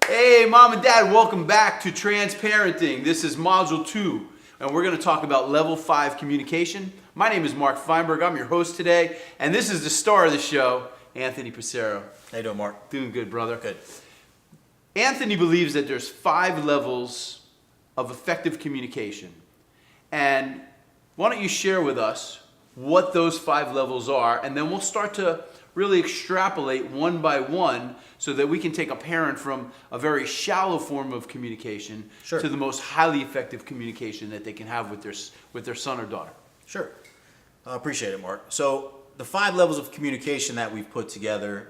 Hey, Mom and Dad, welcome back to Transparenting. This is Module 2, and we're going to talk about Level 5 communication. My name is Mark Feinberg. I'm your host today, and this is the star of the show, Anthony Pissarro. How you doing, Mark? Doing good, brother. Good. Anthony believes that there's 5 levels of effective communication. And why don't you share with us what those 5 levels are, and then we'll start to really extrapolate one by one so that we can take a parent from a very shallow form of communication to the most highly effective communication that they can have with their son or daughter. Sure. I appreciate it, Mark. So the 5 levels of communication that we've put together,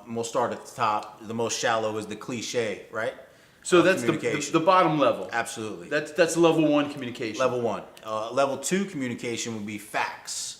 we'll start at the top. The most shallow is the cliche, right? So that's the bottom level. Absolutely. That's level 1 communication. Level 1. Level 2 communication would be facts.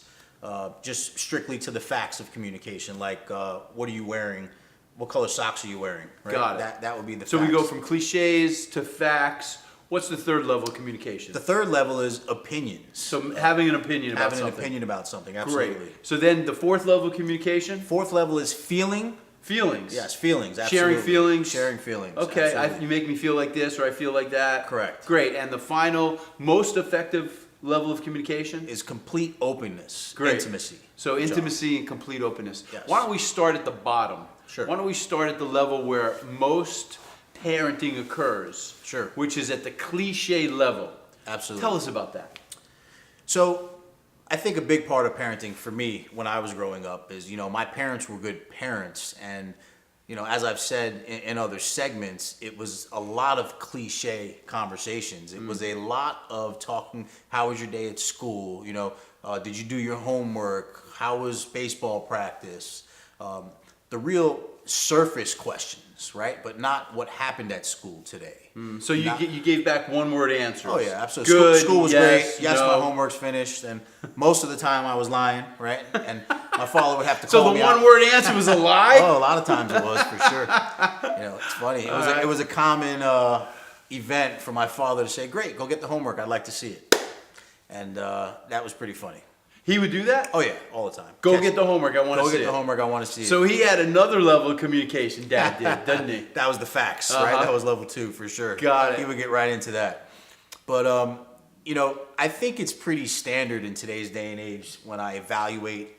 Just strictly to the facts of communication, like what are you wearing? What color socks are you wearing? Right? Got it. That would be the So facts. we go from cliches to facts. What's the third level of communication? The third level is opinions. So having an opinion about something. Having an opinion about something, absolutely. Great. So then the fourth level of communication? Fourth level is feeling. Feelings. Yes, feelings, absolutely. Sharing feelings. Sharing feelings. Okay, you make me feel like this or I feel like that. Correct. Great. And the final, most effective level of communication? Is complete openness. Great. Intimacy. So intimacy and complete openness. Yes. Why don't we start at the bottom? Sure. Why don't we start at the level where most parenting occurs? Sure. Which is at the cliche level. Absolutely. Tell us about that. So, I think a big part of parenting for me when I was growing up is, my parents were good parents. And, as I've said in other segments, it was a lot of cliche conversations. It was a lot of talking, how was your day at school? Did you do your homework? How was baseball practice? The real surface questions, right? But not what happened at school today. So you gave back one-word answers. Oh yeah, absolutely. Good, School was yes, great. Yes, no. my homework's finished, and most of the time I was lying, right? And my father would have to So call the me out. one-word answer was a lie? Oh, a lot of times it was for sure. It's funny. It was a common event for my father to say, "Great, go get the homework. I'd like to see it," and that was pretty funny. He would do that? Oh yeah, all the time. Go get the homework. I want to see it. Go get the homework. I want to see it. So he had another level of communication, Dad did, doesn't he? That was the facts, right? That was level 2 for sure. Got it. He would get right into that. But, I think it's pretty standard in today's day and age when I evaluate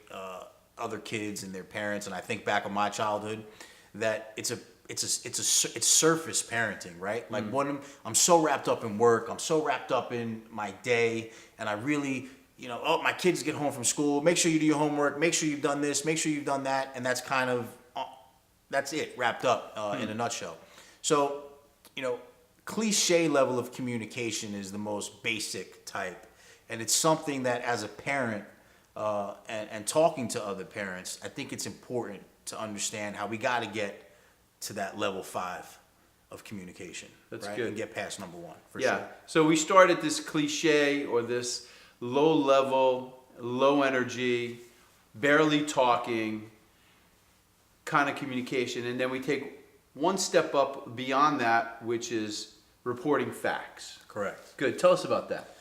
other kids and their parents, and I think back on my childhood, that it's surface parenting, right? Like when I'm so wrapped up in work, I'm so wrapped up in my day, and I really, my kids get home from school, make sure you do your homework, make sure you've done this, make sure you've done that, and that's kind of, that's it, wrapped up in a nutshell. So, cliche level of communication is the most basic type, and it's something that as a parent and talking to other parents, I think it's important to understand how we got to get to that level 5 of communication. That's right? good. And get past number 1 for Yeah. sure. So we start at this cliche or this low level, low energy, barely talking kind of communication. And then we take one step up beyond that, which is reporting facts. Correct. Good. Tell us about that.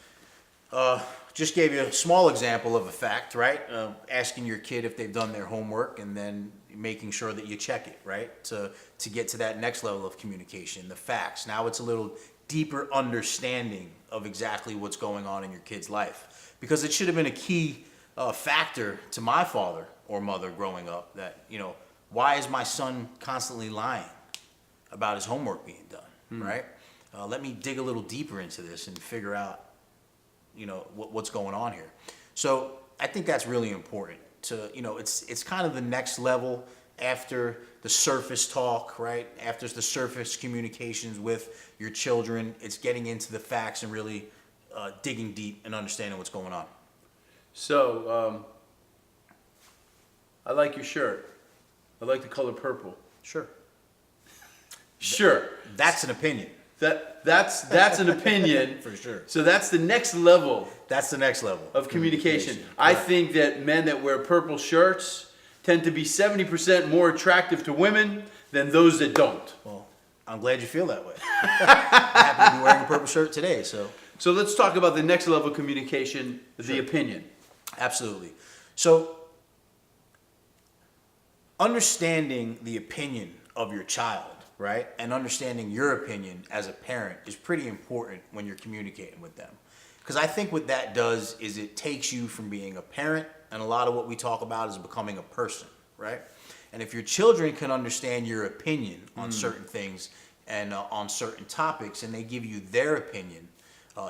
Just gave you a small example of a fact, right? Asking your kid if they've done their homework and then making sure that you check it, right? To get to that next level of communication, the facts. Now it's a little deeper understanding of exactly what's going on in your kid's life. Because it should have been a key factor to my father or mother growing up that, why is my son constantly lying about his homework being done, right? Let me dig a little deeper into this and figure out what's going on here. So I think that's really important to, it's kind of the next level after the surface talk, right? After the surface communications with your children, it's getting into the facts and really digging deep and understanding what's going on. So, I like your shirt. I like the color purple. Sure. Sure. That's an opinion. That's an opinion. For sure. So that's the next level That's the next level of communication. I think that men that wear purple shirts tend to be 70% more attractive to women than those that don't. Well, I'm glad you feel that way. I happen to be wearing a purple shirt today, so. So let's talk about the next level of communication, the opinion. Absolutely. So, understanding the opinion of your child right? And understanding your opinion as a parent is pretty important when you're communicating with them. Because I think what that does is it takes you from being a parent, and a lot of what we talk about is becoming a person, right? And if your children can understand your opinion on certain things and on certain topics, and they give you their opinion,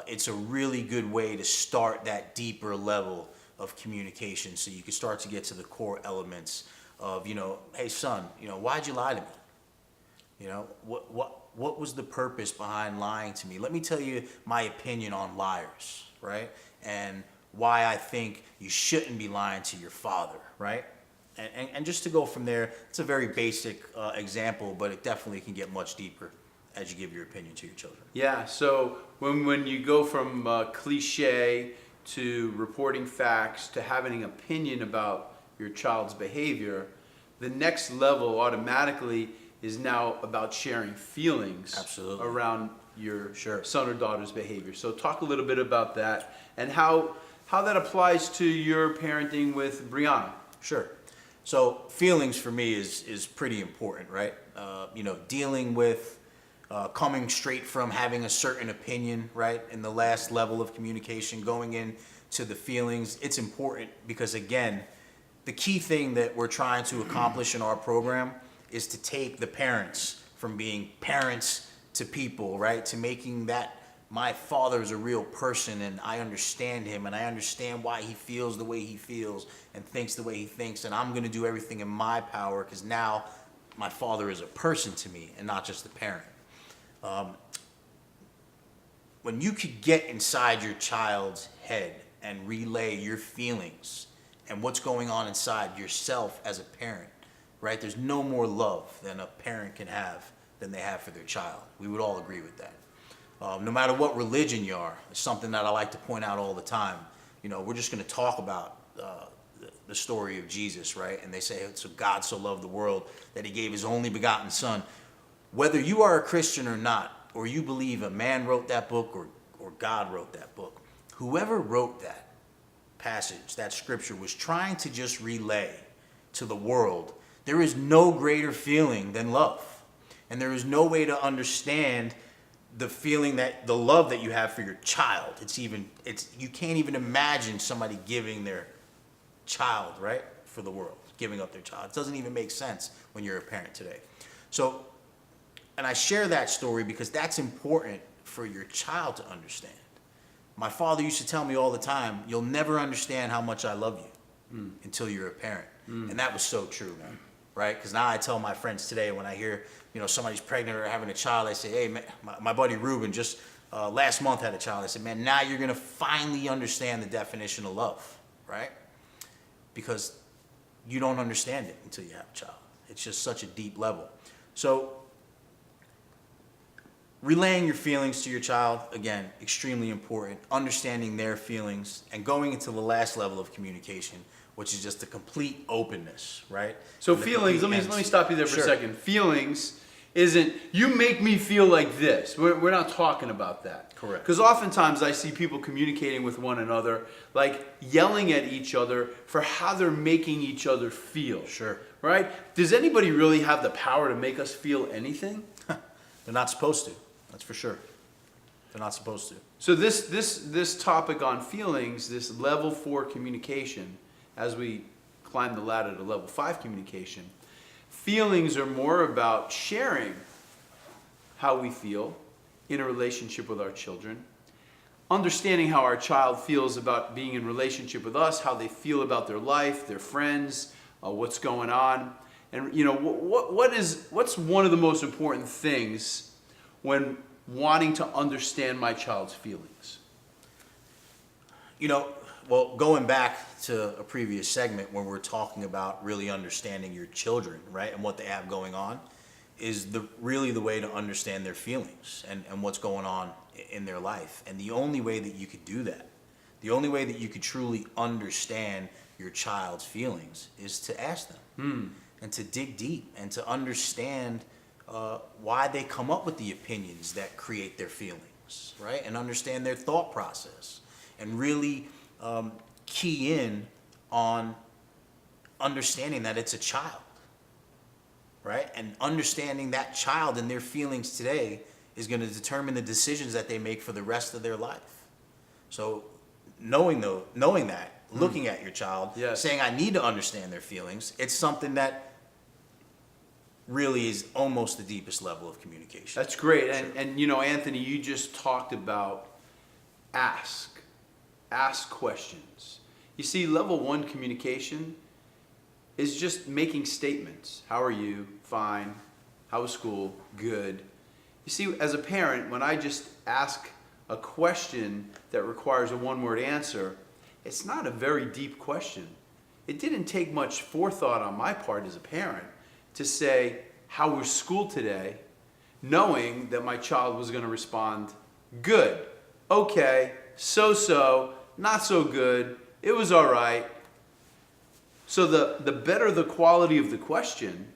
it's a really good way to start that deeper level of communication, so you can start to get to the core elements of, hey son, why'd you lie to me? What was the purpose behind lying to me? Let me tell you my opinion on liars, right? And why I think you shouldn't be lying to your father, right? And just to go from there, it's a very basic example, but it definitely can get much deeper as you give your opinion to your children. Yeah, so when you go from cliche to reporting facts to having an opinion about your child's behavior, the next level automatically is now about sharing feelings Absolutely. around your Sure. son or daughter's behavior. So talk a little bit about that and how that applies to your parenting with Brianna. Sure. So feelings for me is pretty important, right? Dealing with coming straight from having a certain opinion, right? In the last level of communication, going into the feelings, it's important because, again, the key thing that we're trying to accomplish in our program is to take the parents from being parents to people, right? To making that my father is a real person and I understand him and I understand why he feels the way he feels and thinks the way he thinks, and I'm going to do everything in my power because now my father is a person to me and not just a parent. When you could get inside your child's head and relay your feelings and what's going on inside yourself as a parent, right? There's no more love than a parent can have than they have for their child. We would all agree with that. No matter what religion you are, it's something that I like to point out all the time. We're just going to talk about the story of Jesus, right? And they say, so God so loved the world that he gave his only begotten son. Whether you are a Christian or not, or you believe a man wrote that book or God wrote that book, whoever wrote that passage, that scripture, was trying to just relay to the world, there is no greater feeling than love. And there is no way to understand the feeling the love that you have for your child. You can't even imagine somebody giving their child, right, for the world, giving up their child. It doesn't even make sense when you're a parent today. So, and I share that story because that's important for your child to understand. My father used to tell me all the time, you'll never understand how much I love you until you're a parent. And that was so true, man. Right? Because now I tell my friends today when I hear, somebody's pregnant or having a child, I say, hey, man, my buddy Ruben just last month had a child. I said, man, now you're going to finally understand the definition of love, right? Because you don't understand it until you have a child. It's just such a deep level. So relaying your feelings to your child, again, extremely important. Understanding their feelings and going into the last level of communication, which is just a complete openness, right? So And the feelings, let complete me stop you there for Sure. a second. Feelings isn't, you make me feel like this. We're not talking about that. Correct. Because oftentimes I see people communicating with one another, like yelling at each other for how they're making each other feel. Sure. Right? Does anybody really have the power to make us feel anything? They're not supposed to. That's for sure. They're not supposed to. So this topic on feelings, this level 4 communication, as we climb the ladder to level 5 communication, feelings are more about sharing how we feel in a relationship with our children, understanding how our child feels about being in relationship with us, how they feel about their life, their friends, what's going on, and what's one of the most important things when wanting to understand my child's feelings? Well, going back to a previous segment when we're talking about really understanding your children, right, and what they have going on, is really the way to understand their feelings and what's going on in their life. And the only way that you could do that, the only way that you could truly understand your child's feelings is to ask them and to dig deep and to understand why they come up with the opinions that create their feelings, right? And understand their thought process and really key in on understanding that it's a child, right? And understanding that child and their feelings today is going to determine the decisions that they make for the rest of their life. So knowing that, looking at your child, Yes. saying I need to understand their feelings, it's something that really is almost the deepest level of communication. That's great. And you know, Anthony, you just talked about ask questions. You see, level 1 communication is just making statements. How are you? Fine. How was school? Good. You see, as a parent, when I just ask a question that requires a one-word answer, it's not a very deep question. It didn't take much forethought on my part as a parent to say, how was school today? Knowing that my child was going to respond, good, okay, so-so, not so good, it was all right. So the better the quality of the question,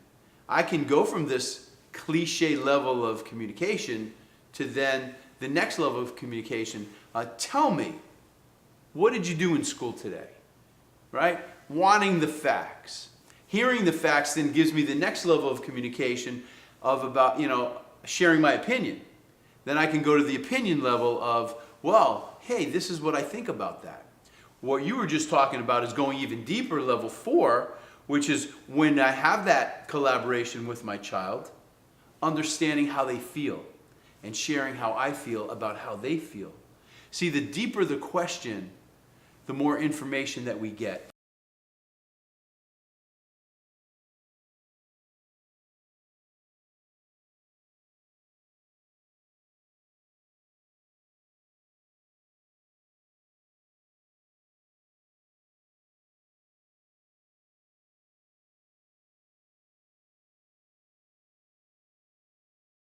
I can go from this cliche level of communication to then the next level of communication. Tell me, what did you do in school today? Right? Wanting the facts. Hearing the facts then gives me the next level of communication of about, sharing my opinion. Then I can go to the opinion level of, well, hey, this is what I think about that. What you were just talking about is going even deeper, level 4, which is when I have that collaboration with my child, understanding how they feel and sharing how I feel about how they feel. See, the deeper the question, the more information that we get.